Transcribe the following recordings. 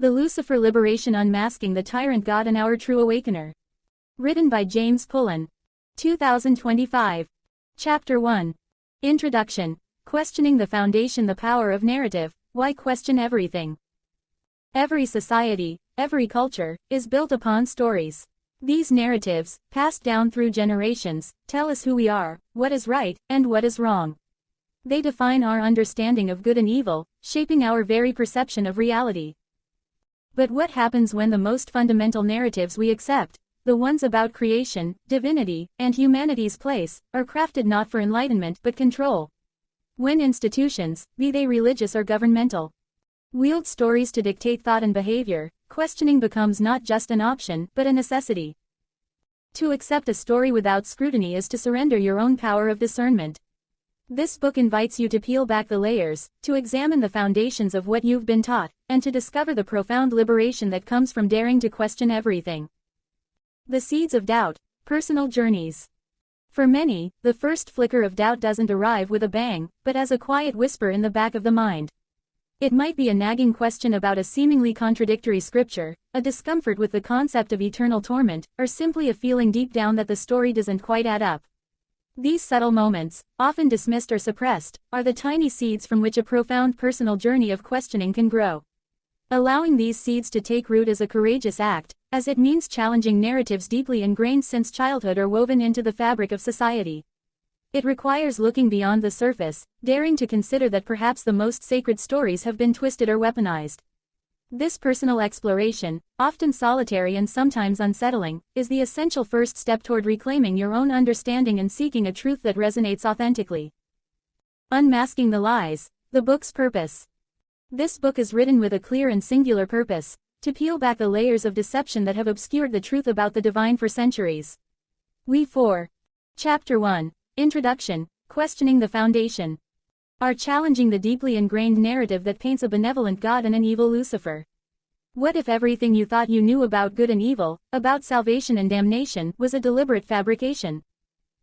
The Lucifer Liberation Unmasking the Tyrant, God and Our True Awakener. Written by James Pullen. 2025. Chapter 1. Introduction. Questioning the Foundation, the Power of Narrative. Why question everything? Every society, every culture, is built upon stories. These narratives, passed down through generations, tell us who we are, what is right, and what is wrong. They define our understanding of good and evil, shaping our very perception of reality. But what happens when the most fundamental narratives we accept, the ones about creation, divinity, and humanity's place, are crafted not for enlightenment but control? When institutions, be they religious or governmental, wield stories to dictate thought and behavior, questioning becomes not just an option but a necessity. To accept a story without scrutiny is to surrender your own power of discernment. This book invites you to peel back the layers, to examine the foundations of what you've been taught, and to discover the profound liberation that comes from daring to question everything. The Seeds of Doubt, Personal Journeys. For many, the first flicker of doubt doesn't arrive with a bang, but as a quiet whisper in the back of the mind. It might be a nagging question about a seemingly contradictory scripture, a discomfort with the concept of eternal torment, or simply a feeling deep down that the story doesn't quite add up. These subtle moments, often dismissed or suppressed, are the tiny seeds from which a profound personal journey of questioning can grow. Allowing these seeds to take root is a courageous act, as it means challenging narratives deeply ingrained since childhood or woven into the fabric of society. It requires looking beyond the surface, daring to consider that perhaps the most sacred stories have been twisted or weaponized. This personal exploration, often solitary and sometimes unsettling, is the essential first step toward reclaiming your own understanding and seeking a truth that resonates authentically. Unmasking the Lies, the book's purpose. This book is written with a clear and singular purpose: to peel back the layers of deception that have obscured the truth about the divine for centuries. Chapter 1. Introduction. Questioning the Foundation. Are challenging the deeply ingrained narrative that paints a benevolent God and an evil Lucifer. What if everything you thought you knew about good and evil, about salvation and damnation, was a deliberate fabrication?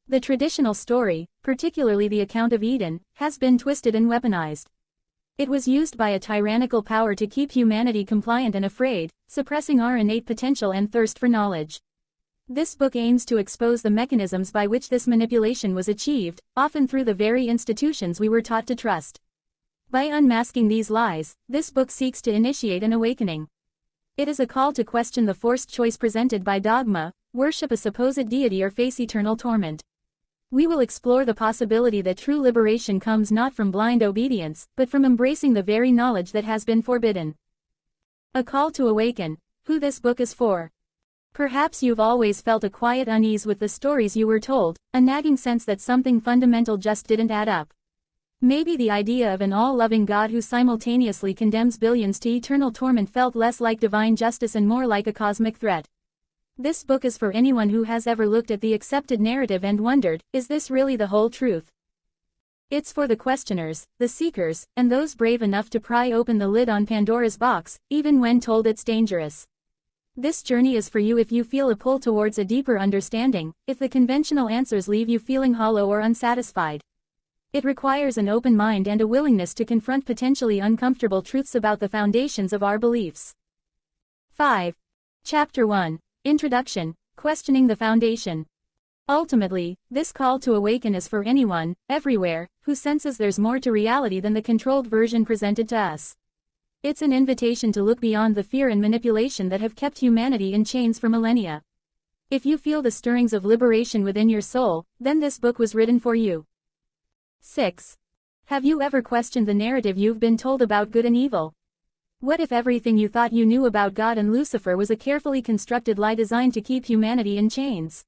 The traditional story, particularly the account of Eden, has been twisted and weaponized. It was used by a tyrannical power to keep humanity compliant and afraid, suppressing our innate potential and thirst for knowledge. This book aims to expose the mechanisms by which this manipulation was achieved, often through the very institutions we were taught to trust. By unmasking these lies, this book seeks to initiate an awakening. It is a call to question the forced choice presented by dogma, worship a supposed deity or face eternal torment. We will explore the possibility that true liberation comes not from blind obedience, but from embracing the very knowledge that has been forbidden. A call to awaken. Who this book is for. Perhaps you've always felt a quiet unease with the stories you were told, a nagging sense that something fundamental just didn't add up. Maybe the idea of an all-loving God who simultaneously condemns billions to eternal torment felt less like divine justice and more like a cosmic threat. This book is for anyone who has ever looked at the accepted narrative and wondered, is this really the whole truth? It's for the questioners, the seekers, and those brave enough to pry open the lid on Pandora's box, even when told it's dangerous. This journey is for you if you feel a pull towards a deeper understanding, if the conventional answers leave you feeling hollow or unsatisfied. It requires an open mind and a willingness to confront potentially uncomfortable truths about the foundations of our beliefs. 5. Chapter 1. Introduction. Questioning the Foundation. Ultimately, this call to awaken is for anyone, everywhere, who senses there's more to reality than the controlled version presented to us. It's an invitation to look beyond the fear and manipulation that have kept humanity in chains for millennia. If you feel the stirrings of liberation within your soul, then this book was written for you. 6. Have you ever questioned the narrative you've been told about good and evil? What if everything you thought you knew about God and Lucifer was a carefully constructed lie designed to keep humanity in chains?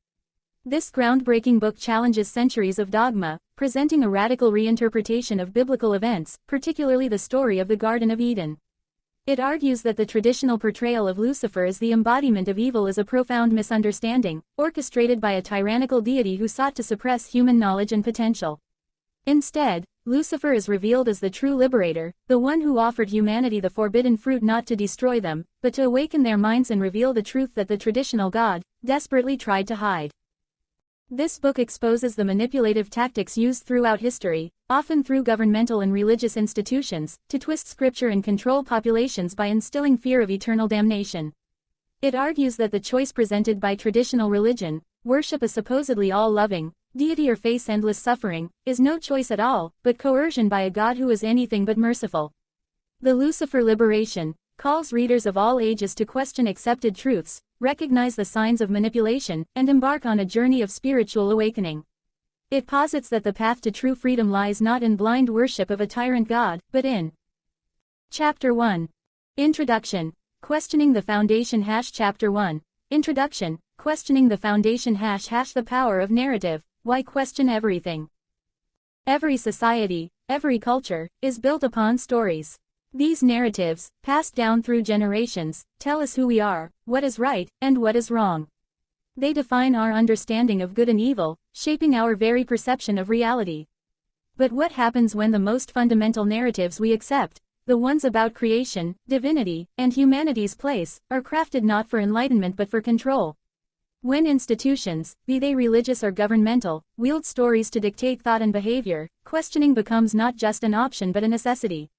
This groundbreaking book challenges centuries of dogma, presenting a radical reinterpretation of biblical events, particularly the story of the Garden of Eden. It argues that the traditional portrayal of Lucifer as the embodiment of evil is a profound misunderstanding, orchestrated by a tyrannical deity who sought to suppress human knowledge and potential. Instead, Lucifer is revealed as the true liberator, the one who offered humanity the forbidden fruit not to destroy them, but to awaken their minds and reveal the truth that the traditional God desperately tried to hide. This book exposes the manipulative tactics used throughout history, often through governmental and religious institutions, to twist scripture and control populations by instilling fear of eternal damnation. It argues that the choice presented by traditional religion, worship a supposedly all-loving deity or face endless suffering, is no choice at all, but coercion by a God who is anything but merciful. The Lucifer Liberation calls readers of all ages to question accepted truths, recognize the signs of manipulation, and embark on a journey of spiritual awakening. It posits that the path to true freedom lies not in blind worship of a tyrant God, but in Chapter 1. Introduction. Questioning the Foundation Chapter 1. Introduction. Questioning the Foundation The power of narrative. Why question everything? Every society, every culture, is built upon stories. These narratives, passed down through generations, tell us who we are, what is right, and what is wrong. They define our understanding of good and evil, shaping our very perception of reality. But what happens when the most fundamental narratives we accept, the ones about creation, divinity, and humanity's place, are crafted not for enlightenment but for control? When institutions, be they religious or governmental, wield stories to dictate thought and behavior, questioning becomes not just an option but a necessity.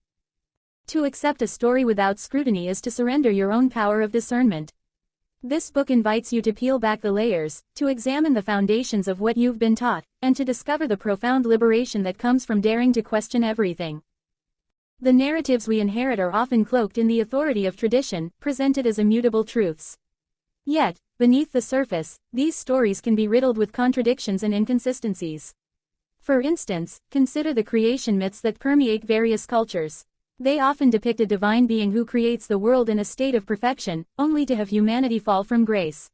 To accept a story without scrutiny is to surrender your own power of discernment. This book invites you to peel back the layers, to examine the foundations of what you've been taught, and to discover the profound liberation that comes from daring to question everything. The narratives we inherit are often cloaked in the authority of tradition, presented as immutable truths. Yet, beneath the surface, these stories can be riddled with contradictions and inconsistencies. For instance, consider the creation myths that permeate various cultures. They often depict a divine being who creates the world in a state of perfection, only to have humanity fall from grace.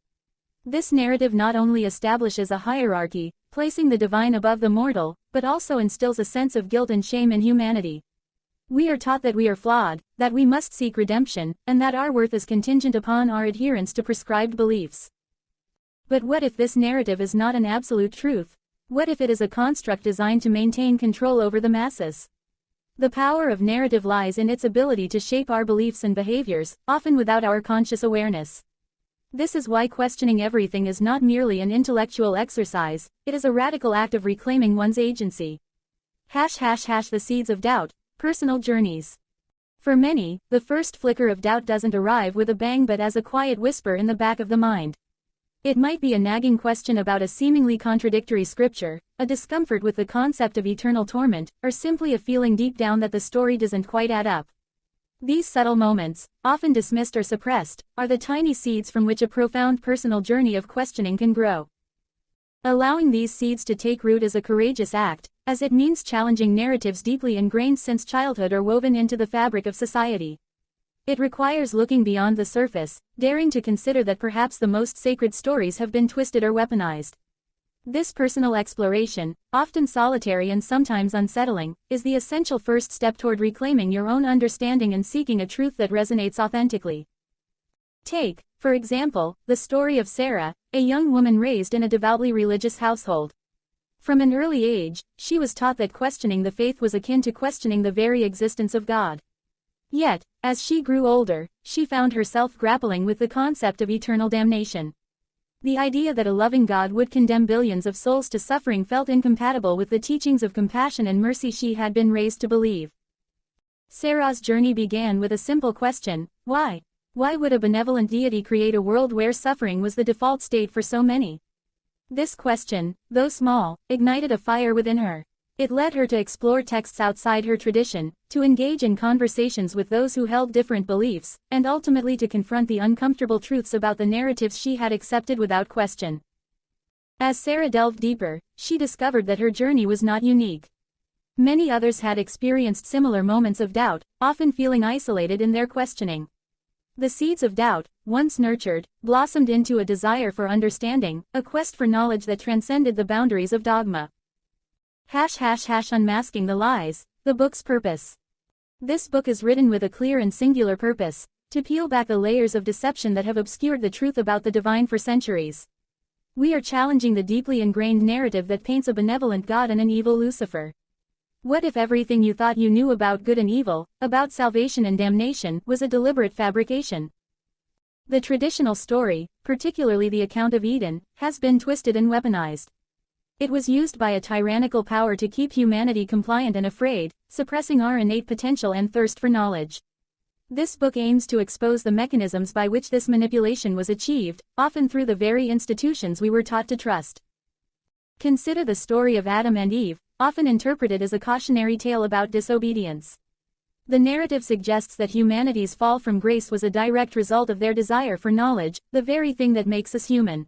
This narrative not only establishes a hierarchy, placing the divine above the mortal, but also instills a sense of guilt and shame in humanity. We are taught that we are flawed, that we must seek redemption, and that our worth is contingent upon our adherence to prescribed beliefs. But what if this narrative is not an absolute truth? What if it is a construct designed to maintain control over the masses? The power of narrative lies in its ability to shape our beliefs and behaviors, often without our conscious awareness. This is why questioning everything is not merely an intellectual exercise, it is a radical act of reclaiming one's agency. The seeds of doubt, personal journeys. For many, the first flicker of doubt doesn't arrive with a bang but as a quiet whisper in the back of the mind. It might be a nagging question about a seemingly contradictory scripture, a discomfort with the concept of eternal torment, or simply a feeling deep down that the story doesn't quite add up. These subtle moments, often dismissed or suppressed, are the tiny seeds from which a profound personal journey of questioning can grow. Allowing these seeds to take root is a courageous act, as it means challenging narratives deeply ingrained since childhood or woven into the fabric of society. It requires looking beyond the surface, daring to consider that perhaps the most sacred stories have been twisted or weaponized. This personal exploration, often solitary and sometimes unsettling, is the essential first step toward reclaiming your own understanding and seeking a truth that resonates authentically. Take, for example, the story of Sarah, a young woman raised in a devoutly religious household. From an early age, she was taught that questioning the faith was akin to questioning the very existence of God. Yet, as she grew older, she found herself grappling with the concept of eternal damnation. The idea that a loving God would condemn billions of souls to suffering felt incompatible with the teachings of compassion and mercy she had been raised to believe. Sarah's journey began with a simple question: why? Why would a benevolent deity create a world where suffering was the default state for so many? This question, though small, ignited a fire within her. It led her to explore texts outside her tradition, to engage in conversations with those who held different beliefs, and ultimately to confront the uncomfortable truths about the narratives she had accepted without question. As Sarah delved deeper, she discovered that her journey was not unique. Many others had experienced similar moments of doubt, often feeling isolated in their questioning. The seeds of doubt, once nurtured, blossomed into a desire for understanding, a quest for knowledge that transcended the boundaries of dogma. Unmasking the Lies, the book's purpose. This book is written with a clear and singular purpose: to peel back the layers of deception that have obscured the truth about the divine for centuries. We are challenging the deeply ingrained narrative that paints a benevolent God and an evil Lucifer. What if everything you thought you knew about good and evil, about salvation and damnation, was a deliberate fabrication? The traditional story, particularly the account of Eden, has been twisted and weaponized. It was used by a tyrannical power to keep humanity compliant and afraid, suppressing our innate potential and thirst for knowledge. This book aims to expose the mechanisms by which this manipulation was achieved, often through the very institutions we were taught to trust. Consider the story of Adam and Eve, often interpreted as a cautionary tale about disobedience. The narrative suggests that humanity's fall from grace was a direct result of their desire for knowledge, the very thing that makes us human.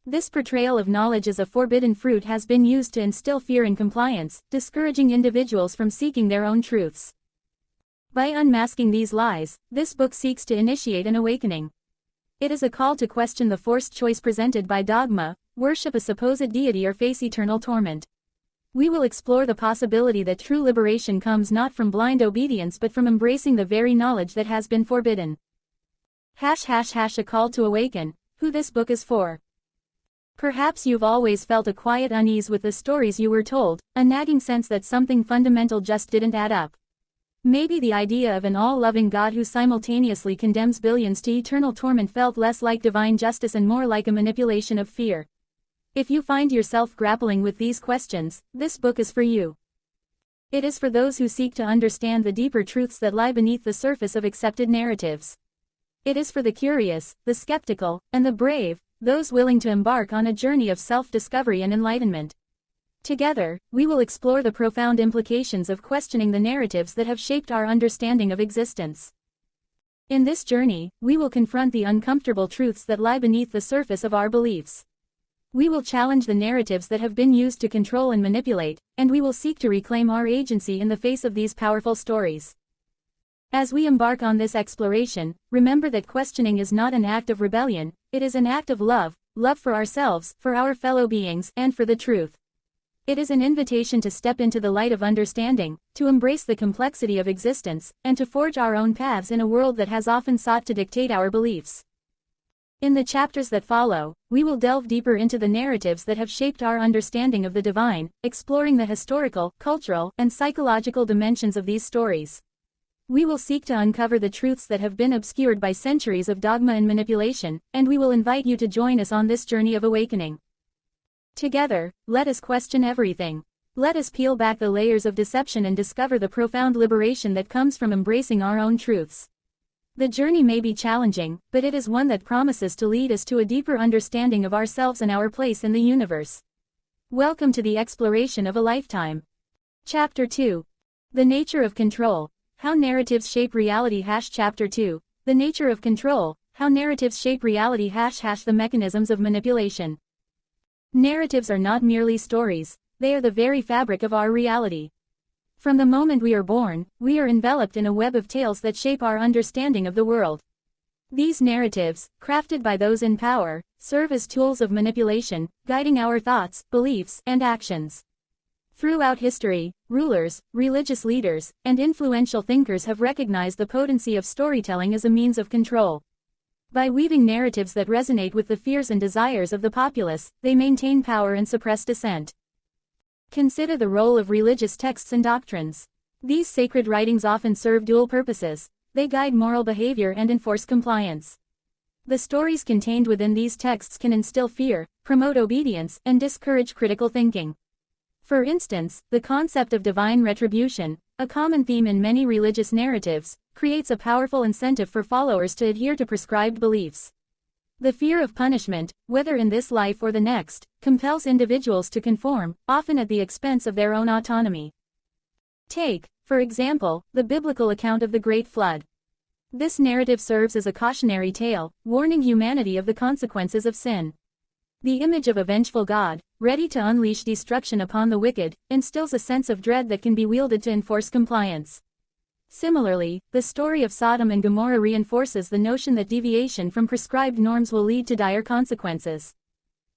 This portrayal of knowledge as a forbidden fruit has been used to instill fear in compliance, discouraging individuals from seeking their own truths. By unmasking these lies, this book seeks to initiate an awakening. It is a call to question the forced choice presented by dogma, worship a supposed deity or face eternal torment. We will explore the possibility that true liberation comes not from blind obedience but from embracing the very knowledge that has been forbidden. A call to awaken, who this book is for. Perhaps you've always felt a quiet unease with the stories you were told, a nagging sense that something fundamental just didn't add up. Maybe the idea of an all-loving God who simultaneously condemns billions to eternal torment felt less like divine justice and more like a manipulation of fear. If you find yourself grappling with these questions, this book is for you. It is for those who seek to understand the deeper truths that lie beneath the surface of accepted narratives. It is for the curious, the skeptical, and the brave, those willing to embark on a journey of self-discovery and enlightenment. Together, we will explore the profound implications of questioning the narratives that have shaped our understanding of existence. In this journey, we will confront the uncomfortable truths that lie beneath the surface of our beliefs. We will challenge the narratives that have been used to control and manipulate, and we will seek to reclaim our agency in the face of these powerful stories. As we embark on this exploration, remember that questioning is not an act of rebellion, it is an act of love, love for ourselves, for our fellow beings, and for the truth. It is an invitation to step into the light of understanding, to embrace the complexity of existence, and to forge our own paths in a world that has often sought to dictate our beliefs. In the chapters that follow, we will delve deeper into the narratives that have shaped our understanding of the divine, exploring the historical, cultural, and psychological dimensions of these stories. We will seek to uncover the truths that have been obscured by centuries of dogma and manipulation, and we will invite you to join us on this journey of awakening. Together, let us question everything. Let us peel back the layers of deception and discover the profound liberation that comes from embracing our own truths. The journey may be challenging, but it is one that promises to lead us to a deeper understanding of ourselves and our place in the universe. Welcome to the exploration of a lifetime. Chapter 2. The Nature of Control. How Narratives Shape Reality. Chapter 2. The Nature of Control. How Narratives Shape Reality. The Mechanisms of Manipulation. Narratives are not merely stories, they are the very fabric of our reality. From the moment we are born, we are enveloped in a web of tales that shape our understanding of the world. These narratives, crafted by those in power, serve as tools of manipulation, guiding our thoughts, beliefs, and actions. Throughout history, rulers, religious leaders, and influential thinkers have recognized the potency of storytelling as a means of control. By weaving narratives that resonate with the fears and desires of the populace, they maintain power and suppress dissent. Consider the role of religious texts and doctrines. These sacred writings often serve dual purposes. They guide moral behavior and enforce compliance. The stories contained within these texts can instill fear, promote obedience, and discourage critical thinking. For instance, the concept of divine retribution, a common theme in many religious narratives, creates a powerful incentive for followers to adhere to prescribed beliefs. The fear of punishment, whether in this life or the next, compels individuals to conform, often at the expense of their own autonomy. Take, for example, the biblical account of the Great Flood. This narrative serves as a cautionary tale, warning humanity of the consequences of sin. The image of a vengeful God, ready to unleash destruction upon the wicked, instills a sense of dread that can be wielded to enforce compliance. Similarly, the story of Sodom and Gomorrah reinforces the notion that deviation from prescribed norms will lead to dire consequences.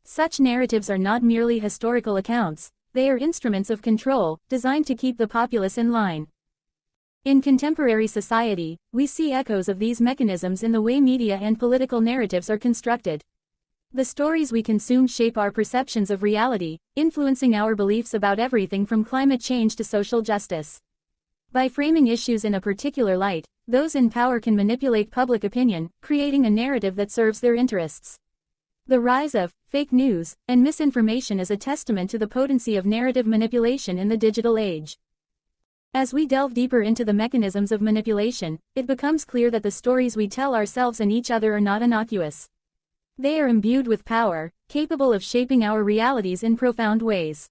Such narratives are not merely historical accounts, they are instruments of control, designed to keep the populace in line. In contemporary society, we see echoes of these mechanisms in the way media and political narratives are constructed. The stories we consume shape our perceptions of reality, influencing our beliefs about everything from climate change to social justice. By framing issues in a particular light, those in power can manipulate public opinion, creating a narrative that serves their interests. The rise of fake news and misinformation is a testament to the potency of narrative manipulation in the digital age. As we delve deeper into the mechanisms of manipulation, it becomes clear that the stories we tell ourselves and each other are not innocuous. They are imbued with power, capable of shaping our realities in profound ways.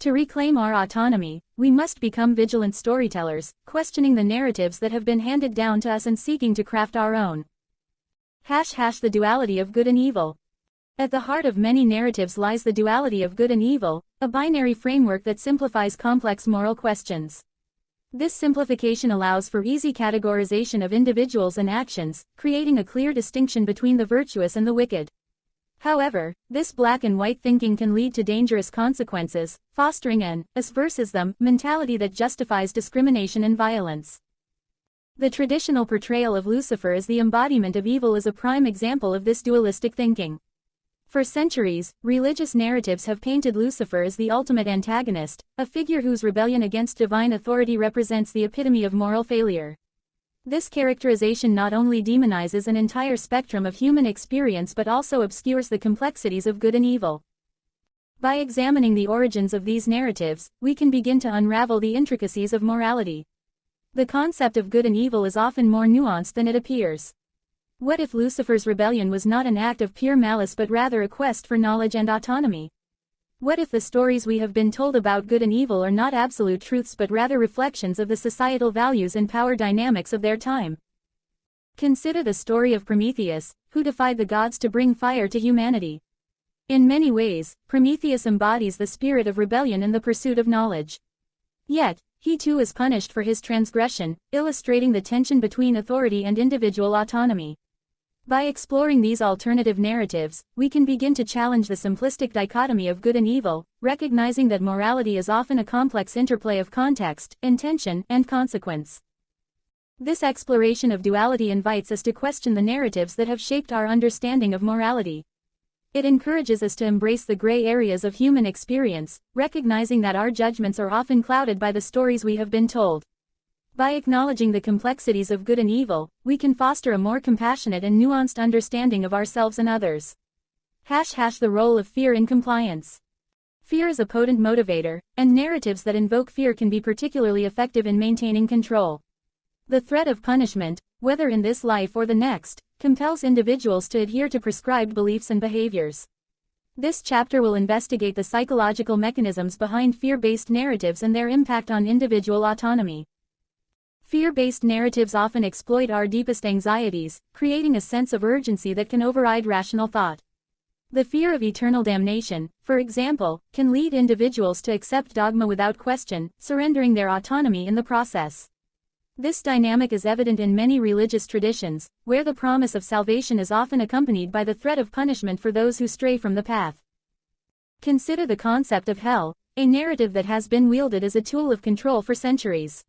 To reclaim our autonomy, we must become vigilant storytellers, questioning the narratives that have been handed down to us and seeking to craft our own. The duality of good and evil. At the heart of many narratives lies the duality of good and evil, a binary framework that simplifies complex moral questions. This simplification allows for easy categorization of individuals and actions, creating a clear distinction between the virtuous and the wicked. However, this black and white thinking can lead to dangerous consequences, fostering an us versus them mentality that justifies discrimination and violence. The traditional portrayal of Lucifer as the embodiment of evil is a prime example of this dualistic thinking. For centuries, religious narratives have painted Lucifer as the ultimate antagonist, a figure whose rebellion against divine authority represents the epitome of moral failure. This characterization not only demonizes an entire spectrum of human experience but also obscures the complexities of good and evil. By examining the origins of these narratives, we can begin to unravel the intricacies of morality. The concept of good and evil is often more nuanced than it appears. What if Lucifer's rebellion was not an act of pure malice but rather a quest for knowledge and autonomy? What if the stories we have been told about good and evil are not absolute truths but rather reflections of the societal values and power dynamics of their time? Consider the story of Prometheus, who defied the gods to bring fire to humanity. In many ways, Prometheus embodies the spirit of rebellion and the pursuit of knowledge. Yet, he too is punished for his transgression, illustrating the tension between authority and individual autonomy. By exploring these alternative narratives, we can begin to challenge the simplistic dichotomy of good and evil, recognizing that morality is often a complex interplay of context, intention, and consequence. This exploration of duality invites us to question the narratives that have shaped our understanding of morality. It encourages us to embrace the gray areas of human experience, recognizing that our judgments are often clouded by the stories we have been told. By acknowledging the complexities of good and evil, we can foster a more compassionate and nuanced understanding of ourselves and others. The role of fear in compliance. Fear is a potent motivator, and narratives that invoke fear can be particularly effective in maintaining control. The threat of punishment, whether in this life or the next, compels individuals to adhere to prescribed beliefs and behaviors. This chapter will investigate the psychological mechanisms behind fear-based narratives and their impact on individual autonomy. Fear-based narratives often exploit our deepest anxieties, creating a sense of urgency that can override rational thought. The fear of eternal damnation, for example, can lead individuals to accept dogma without question, surrendering their autonomy in the process. This dynamic is evident in many religious traditions, where the promise of salvation is often accompanied by the threat of punishment for those who stray from the path. Consider the concept of hell, a narrative that has been wielded as a tool of control for centuries.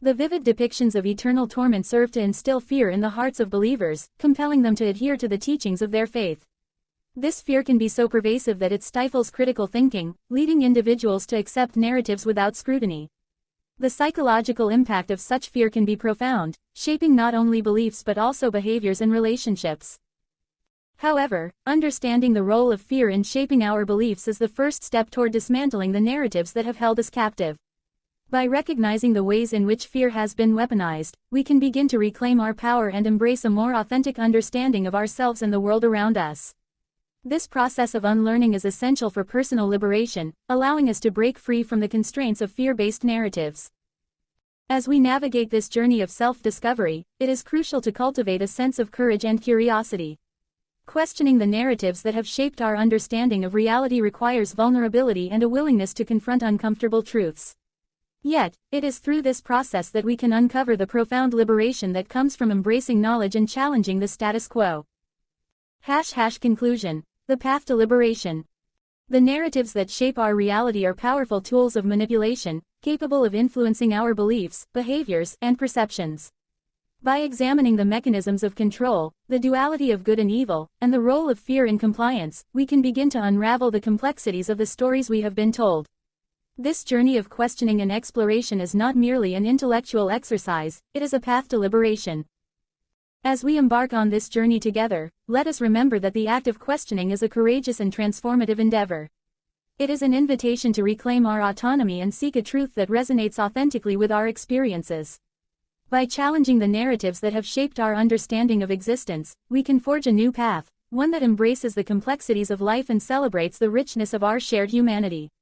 The vivid depictions of eternal torment serve to instill fear in the hearts of believers, compelling them to adhere to the teachings of their faith. This fear can be so pervasive that it stifles critical thinking, leading individuals to accept narratives without scrutiny. The psychological impact of such fear can be profound, shaping not only beliefs but also behaviors and relationships. However, understanding the role of fear in shaping our beliefs is the first step toward dismantling the narratives that have held us captive. By recognizing the ways in which fear has been weaponized, we can begin to reclaim our power and embrace a more authentic understanding of ourselves and the world around us. This process of unlearning is essential for personal liberation, allowing us to break free from the constraints of fear-based narratives. As we navigate this journey of self-discovery, it is crucial to cultivate a sense of courage and curiosity. Questioning the narratives that have shaped our understanding of reality requires vulnerability and a willingness to confront uncomfortable truths. Yet, it is through this process that we can uncover the profound liberation that comes from embracing knowledge and challenging the status quo. Conclusion. The path to liberation. The narratives that shape our reality are powerful tools of manipulation, capable of influencing our beliefs, behaviors, and perceptions. By examining the mechanisms of control, the duality of good and evil, and the role of fear in compliance, we can begin to unravel the complexities of the stories we have been told. This journey of questioning and exploration is not merely an intellectual exercise, it is a path to liberation. As we embark on this journey together, let us remember that the act of questioning is a courageous and transformative endeavor. It is an invitation to reclaim our autonomy and seek a truth that resonates authentically with our experiences. By challenging the narratives that have shaped our understanding of existence, we can forge a new path, one that embraces the complexities of life and celebrates the richness of our shared humanity.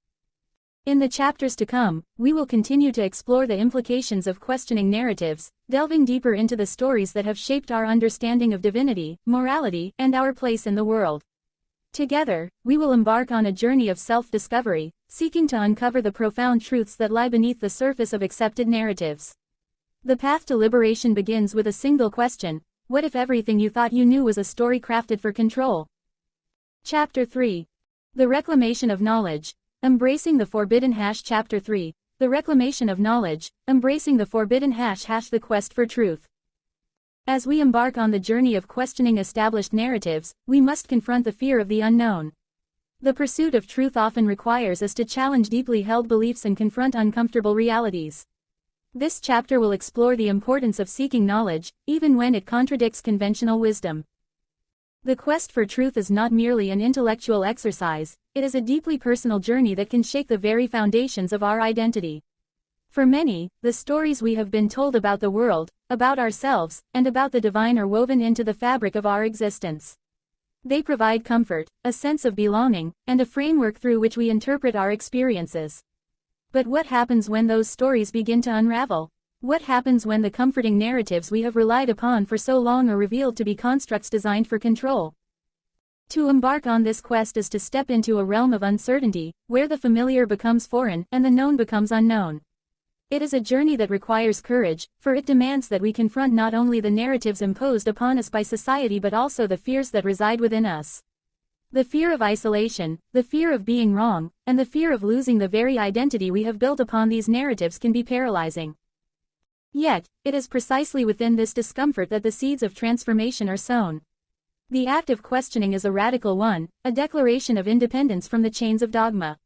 In the chapters to come, we will continue to explore the implications of questioning narratives, delving deeper into the stories that have shaped our understanding of divinity, morality, and our place in the world. Together, we will embark on a journey of self-discovery, seeking to uncover the profound truths that lie beneath the surface of accepted narratives. The path to liberation begins with a single question: what if everything you thought you knew was a story crafted for control? Chapter 3. The Reclamation of Knowledge. Embracing the Forbidden Chapter 3. The Reclamation of Knowledge, Embracing the Forbidden The Quest for Truth. As we embark on the journey of questioning established narratives, we must confront the fear of the unknown. The pursuit of truth often requires us to challenge deeply held beliefs and confront uncomfortable realities. This chapter will explore the importance of seeking knowledge, even when it contradicts conventional wisdom. The quest for truth is not merely an intellectual exercise, it is a deeply personal journey that can shake the very foundations of our identity. For many, the stories we have been told about the world, about ourselves, and about the divine are woven into the fabric of our existence. They provide comfort, a sense of belonging, and a framework through which we interpret our experiences. But what happens when those stories begin to unravel? What happens when the comforting narratives we have relied upon for so long are revealed to be constructs designed for control? To embark on this quest is to step into a realm of uncertainty, where the familiar becomes foreign and the known becomes unknown. It is a journey that requires courage, for it demands that we confront not only the narratives imposed upon us by society but also the fears that reside within us. The fear of isolation, the fear of being wrong, and the fear of losing the very identity we have built upon these narratives can be paralyzing. Yet, it is precisely within this discomfort that the seeds of transformation are sown. The act of questioning is a radical one, a declaration of independence from the chains of dogma.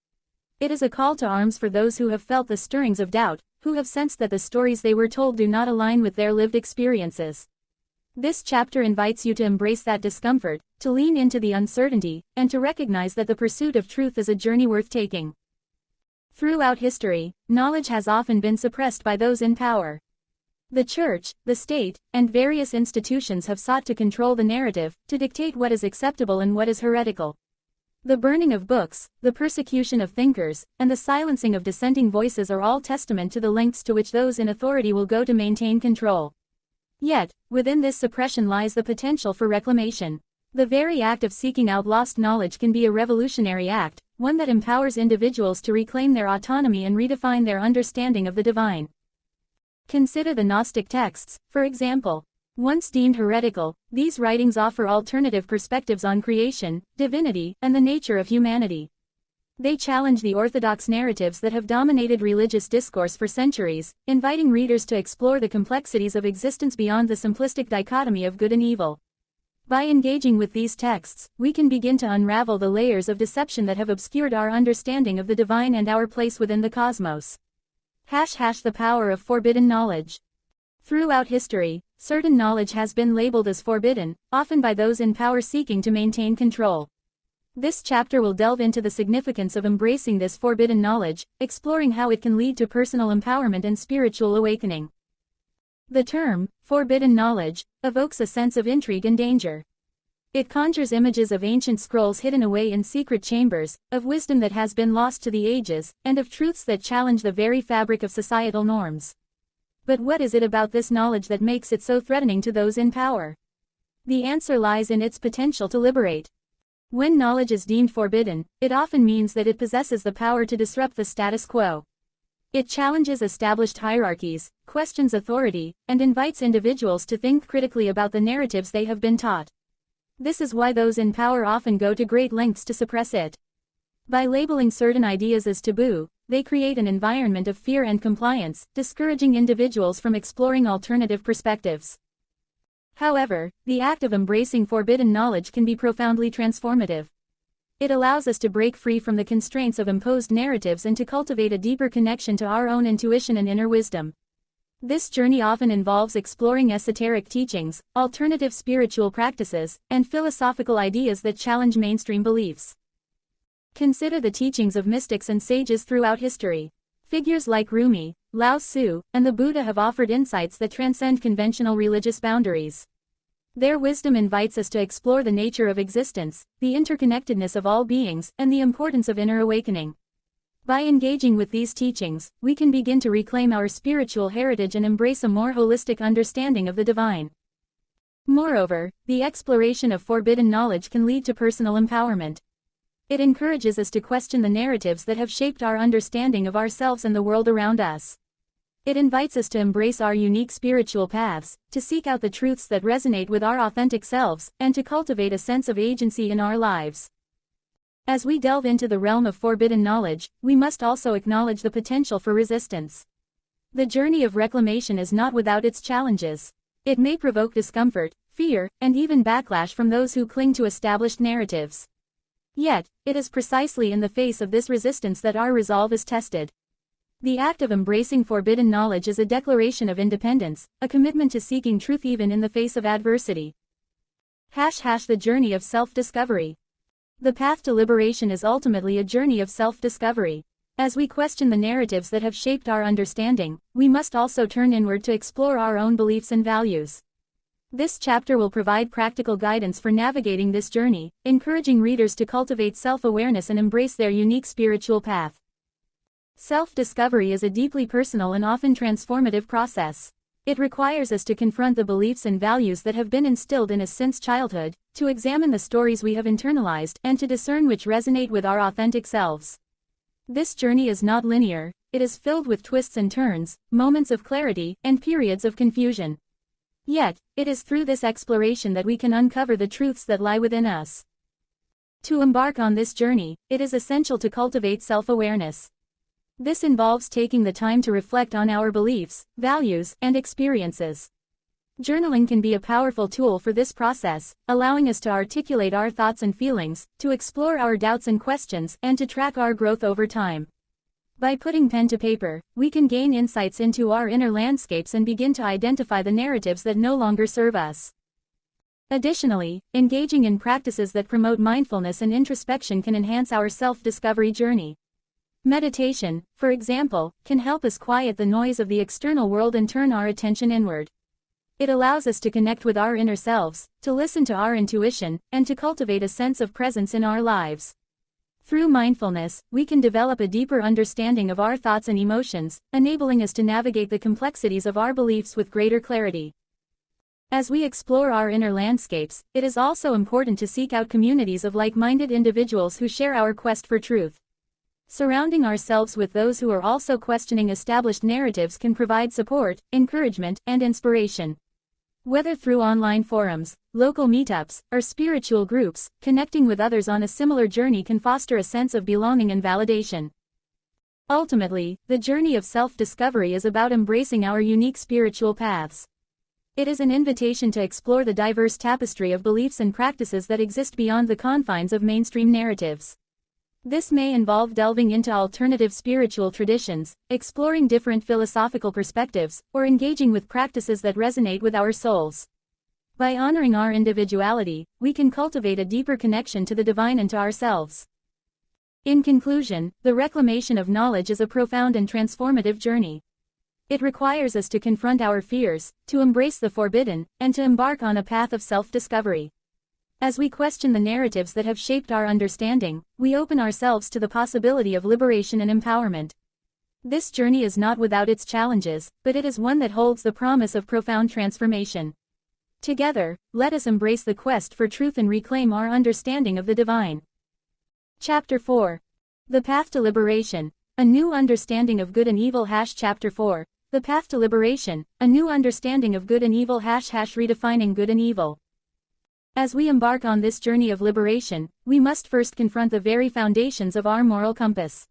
It is a call to arms for those who have felt the stirrings of doubt, who have sensed that the stories they were told do not align with their lived experiences. This chapter invites you to embrace that discomfort, to lean into the uncertainty, and to recognize that the pursuit of truth is a journey worth taking. Throughout history, knowledge has often been suppressed by those in power. The church, the state, and various institutions have sought to control the narrative, to dictate what is acceptable and what is heretical. The burning of books, the persecution of thinkers, and the silencing of dissenting voices are all testament to the lengths to which those in authority will go to maintain control. Yet, within this suppression lies the potential for reclamation. The very act of seeking out lost knowledge can be a revolutionary act, one that empowers individuals to reclaim their autonomy and redefine their understanding of the divine. Consider the Gnostic texts, for example. Once deemed heretical, these writings offer alternative perspectives on creation, divinity, and the nature of humanity. They challenge the orthodox narratives that have dominated religious discourse for centuries, inviting readers to explore the complexities of existence beyond the simplistic dichotomy of good and evil. By engaging with these texts, we can begin to unravel the layers of deception that have obscured our understanding of the divine and our place within the cosmos. The power of forbidden knowledge. Throughout history, certain knowledge has been labeled as forbidden, often by those in power seeking to maintain control. This chapter will delve into the significance of embracing this forbidden knowledge, exploring how it can lead to personal empowerment and spiritual awakening. The term, forbidden knowledge, evokes a sense of intrigue and danger. It conjures images of ancient scrolls hidden away in secret chambers, of wisdom that has been lost to the ages, and of truths that challenge the very fabric of societal norms. But what is it about this knowledge that makes it so threatening to those in power? The answer lies in its potential to liberate. When knowledge is deemed forbidden, it often means that it possesses the power to disrupt the status quo. It challenges established hierarchies, questions authority, and invites individuals to think critically about the narratives they have been taught. This is why those in power often go to great lengths to suppress it. By labeling certain ideas as taboo, they create an environment of fear and compliance, discouraging individuals from exploring alternative perspectives. However, the act of embracing forbidden knowledge can be profoundly transformative. It allows us to break free from the constraints of imposed narratives and to cultivate a deeper connection to our own intuition and inner wisdom. This journey often involves exploring esoteric teachings, alternative spiritual practices, and philosophical ideas that challenge mainstream beliefs. Consider the teachings of mystics and sages throughout history. Figures like Rumi, Lao Tzu, and the Buddha have offered insights that transcend conventional religious boundaries. Their wisdom invites us to explore the nature of existence, the interconnectedness of all beings, and the importance of inner awakening. By engaging with these teachings, we can begin to reclaim our spiritual heritage and embrace a more holistic understanding of the divine. Moreover, the exploration of forbidden knowledge can lead to personal empowerment. It encourages us to question the narratives that have shaped our understanding of ourselves and the world around us. It invites us to embrace our unique spiritual paths, to seek out the truths that resonate with our authentic selves, and to cultivate a sense of agency in our lives. As we delve into the realm of forbidden knowledge, we must also acknowledge the potential for resistance. The journey of reclamation is not without its challenges. It may provoke discomfort, fear, and even backlash from those who cling to established narratives. Yet, it is precisely in the face of this resistance that our resolve is tested. The act of embracing forbidden knowledge is a declaration of independence, a commitment to seeking truth even in the face of adversity. The journey of self-discovery. The path to liberation is ultimately a journey of self-discovery. As we question the narratives that have shaped our understanding, we must also turn inward to explore our own beliefs and values. This chapter will provide practical guidance for navigating this journey, encouraging readers to cultivate self-awareness and embrace their unique spiritual path. Self-discovery is a deeply personal and often transformative process. It requires us to confront the beliefs and values that have been instilled in us since childhood, to examine the stories we have internalized, and to discern which resonate with our authentic selves. This journey is not linear, it is filled with twists and turns, moments of clarity, and periods of confusion. Yet, it is through this exploration that we can uncover the truths that lie within us. To embark on this journey, it is essential to cultivate self-awareness. This involves taking the time to reflect on our beliefs, values, and experiences. Journaling can be a powerful tool for this process, allowing us to articulate our thoughts and feelings, to explore our doubts and questions, and to track our growth over time. By putting pen to paper, we can gain insights into our inner landscapes and begin to identify the narratives that no longer serve us. Additionally, engaging in practices that promote mindfulness and introspection can enhance our self-discovery journey. Meditation, for example, can help us quiet the noise of the external world and turn our attention inward. It allows us to connect with our inner selves, to listen to our intuition, and to cultivate a sense of presence in our lives. Through mindfulness, we can develop a deeper understanding of our thoughts and emotions, enabling us to navigate the complexities of our beliefs with greater clarity. As we explore our inner landscapes, it is also important to seek out communities of like-minded individuals who share our quest for truth. Surrounding ourselves with those who are also questioning established narratives can provide support, encouragement, and inspiration. Whether through online forums, local meetups, or spiritual groups, connecting with others on a similar journey can foster a sense of belonging and validation. Ultimately, the journey of self-discovery is about embracing our unique spiritual paths. It is an invitation to explore the diverse tapestry of beliefs and practices that exist beyond the confines of mainstream narratives. This may involve delving into alternative spiritual traditions, exploring different philosophical perspectives, or engaging with practices that resonate with our souls. By honoring our individuality, we can cultivate a deeper connection to the divine and to ourselves. In conclusion, the reclamation of knowledge is a profound and transformative journey. It requires us to confront our fears, to embrace the forbidden, and to embark on a path of self-discovery. As we question the narratives that have shaped our understanding, we open ourselves to the possibility of liberation and empowerment. This journey is not without its challenges, but it is one that holds the promise of profound transformation. Together, let us embrace the quest for truth and reclaim our understanding of the divine. Chapter 4. The Path to Liberation, a New Understanding of Good and Evil. Chapter 4. The Path to Liberation, a New Understanding of Good and Evil. Redefining Good and Evil. As we embark on this journey of liberation, we must first confront the very foundations of our moral compass.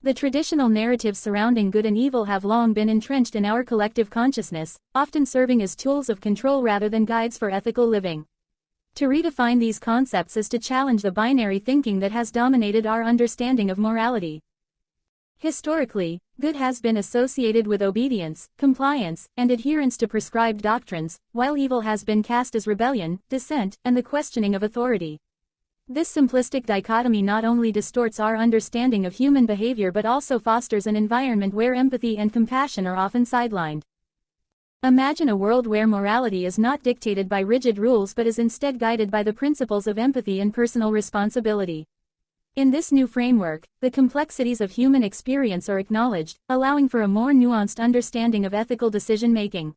The traditional narratives surrounding good and evil have long been entrenched in our collective consciousness, often serving as tools of control rather than guides for ethical living. To redefine these concepts is to challenge the binary thinking that has dominated our understanding of morality. Historically, good has been associated with obedience, compliance, and adherence to prescribed doctrines, while evil has been cast as rebellion, dissent, and the questioning of authority. This simplistic dichotomy not only distorts our understanding of human behavior but also fosters an environment where empathy and compassion are often sidelined. Imagine a world where morality is not dictated by rigid rules but is instead guided by the principles of empathy and personal responsibility. In this new framework, the complexities of human experience are acknowledged, allowing for a more nuanced understanding of ethical decision-making.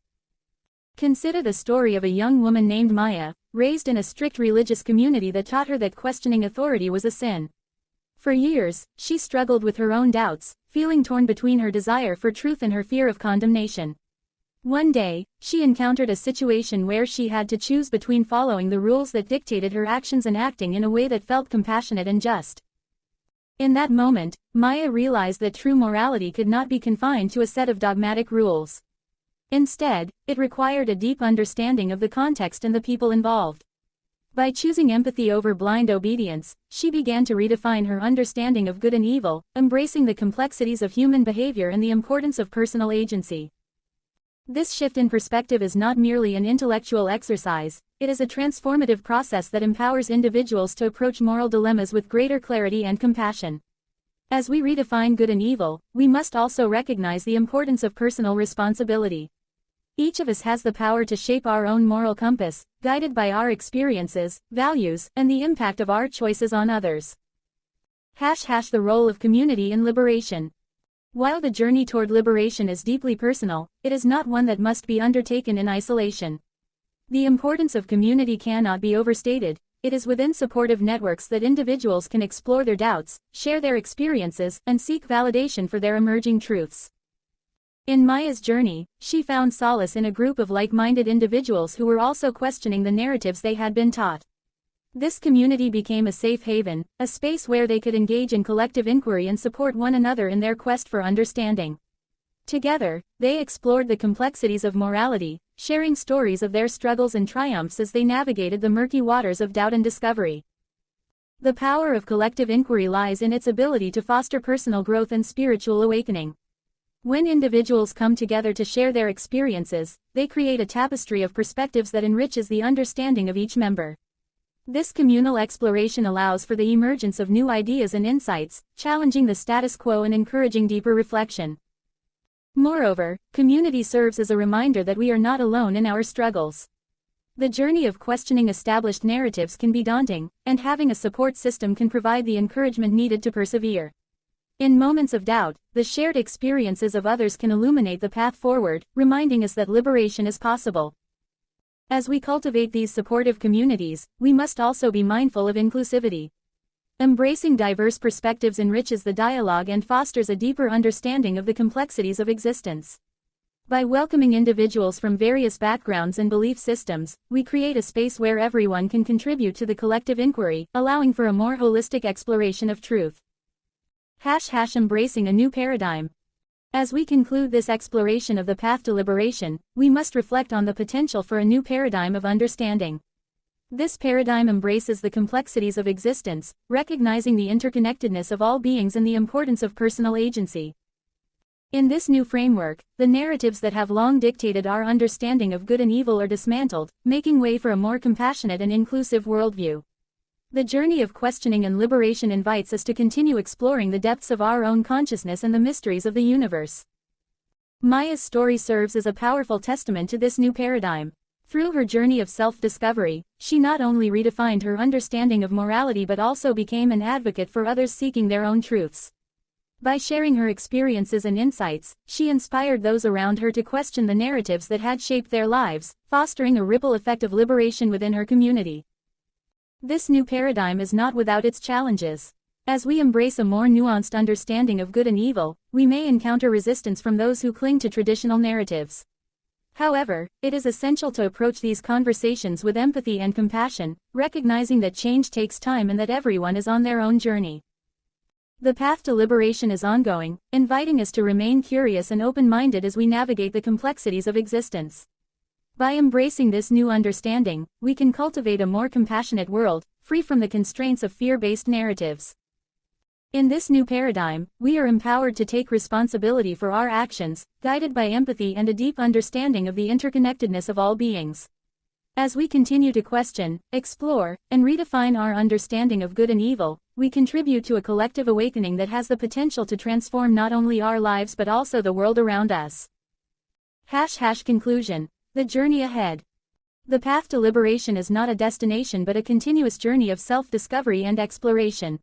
Consider the story of a young woman named Maya, raised in a strict religious community that taught her that questioning authority was a sin. For years, she struggled with her own doubts, feeling torn between her desire for truth and her fear of condemnation. One day, she encountered a situation where she had to choose between following the rules that dictated her actions and acting in a way that felt compassionate and just. In that moment, Maya realized that true morality could not be confined to a set of dogmatic rules. Instead, it required a deep understanding of the context and the people involved. By choosing empathy over blind obedience, she began to redefine her understanding of good and evil, embracing the complexities of human behavior and the importance of personal agency. This shift in perspective is not merely an intellectual exercise, it is a transformative process that empowers individuals to approach moral dilemmas with greater clarity and compassion. As we redefine good and evil, we must also recognize the importance of personal responsibility. Each of us has the power to shape our own moral compass, guided by our experiences, values, and the impact of our choices on others. The role of community in liberation. While the journey toward liberation is deeply personal, it is not one that must be undertaken in isolation. The importance of community cannot be overstated. It is within supportive networks that individuals can explore their doubts, share their experiences, and seek validation for their emerging truths. In Maya's journey, she found solace in a group of like-minded individuals who were also questioning the narratives they had been taught. This community became a safe haven, a space where they could engage in collective inquiry and support one another in their quest for understanding. Together, they explored the complexities of morality, sharing stories of their struggles and triumphs as they navigated the murky waters of doubt and discovery. The power of collective inquiry lies in its ability to foster personal growth and spiritual awakening. When individuals come together to share their experiences, they create a tapestry of perspectives that enriches the understanding of each member. This communal exploration allows for the emergence of new ideas and insights, challenging the status quo and encouraging deeper reflection. Moreover, community serves as a reminder that we are not alone in our struggles. The journey of questioning established narratives can be daunting, and having a support system can provide the encouragement needed to persevere. In moments of doubt, the shared experiences of others can illuminate the path forward, reminding us that liberation is possible. As we cultivate these supportive communities, we must also be mindful of inclusivity. Embracing diverse perspectives enriches the dialogue and fosters a deeper understanding of the complexities of existence. By welcoming individuals from various backgrounds and belief systems, we create a space where everyone can contribute to the collective inquiry, allowing for a more holistic exploration of truth. Embracing a new paradigm. As we conclude this exploration of the path to liberation, we must reflect on the potential for a new paradigm of understanding. This paradigm embraces the complexities of existence, recognizing the interconnectedness of all beings and the importance of personal agency. In this new framework, the narratives that have long dictated our understanding of good and evil are dismantled, making way for a more compassionate and inclusive worldview. The journey of questioning and liberation invites us to continue exploring the depths of our own consciousness and the mysteries of the universe. Maya's story serves as a powerful testament to this new paradigm. Through her journey of self-discovery, she not only redefined her understanding of morality but also became an advocate for others seeking their own truths. By sharing her experiences and insights, she inspired those around her to question the narratives that had shaped their lives, fostering a ripple effect of liberation within her community. This new paradigm is not without its challenges. As we embrace a more nuanced understanding of good and evil, we may encounter resistance from those who cling to traditional narratives. However, it is essential to approach these conversations with empathy and compassion, recognizing that change takes time and that everyone is on their own journey. The path to liberation is ongoing, inviting us to remain curious and open-minded as we navigate the complexities of existence. By embracing this new understanding, we can cultivate a more compassionate world, free from the constraints of fear-based narratives. In this new paradigm, we are empowered to take responsibility for our actions, guided by empathy and a deep understanding of the interconnectedness of all beings. As we continue to question, explore, and redefine our understanding of good and evil, we contribute to a collective awakening that has the potential to transform not only our lives but also the world around us. Conclusion. The journey ahead. The path to liberation is not a destination but a continuous journey of self-discovery and exploration.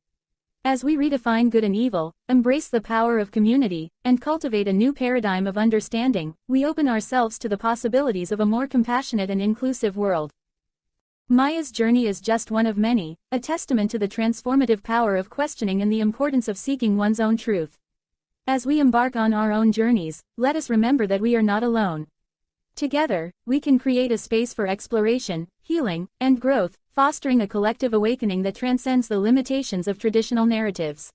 As we redefine good and evil, embrace the power of community, and cultivate a new paradigm of understanding, we open ourselves to the possibilities of a more compassionate and inclusive world. Maya's journey is just one of many, a testament to the transformative power of questioning and the importance of seeking one's own truth. As we embark on our own journeys, let us remember that we are not alone. Together, we can create a space for exploration, healing, and growth, fostering a collective awakening that transcends the limitations of traditional narratives.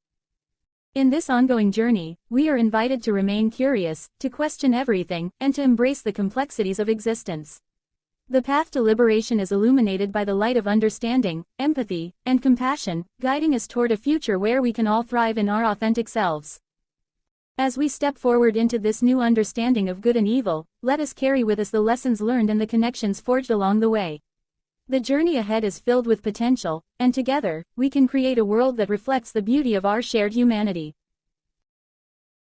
In this ongoing journey, we are invited to remain curious, to question everything, and to embrace the complexities of existence. The path to liberation is illuminated by the light of understanding, empathy, and compassion, guiding us toward a future where we can all thrive in our authentic selves. As we step forward into this new understanding of good and evil, let us carry with us the lessons learned and the connections forged along the way. The journey ahead is filled with potential, and together, we can create a world that reflects the beauty of our shared humanity.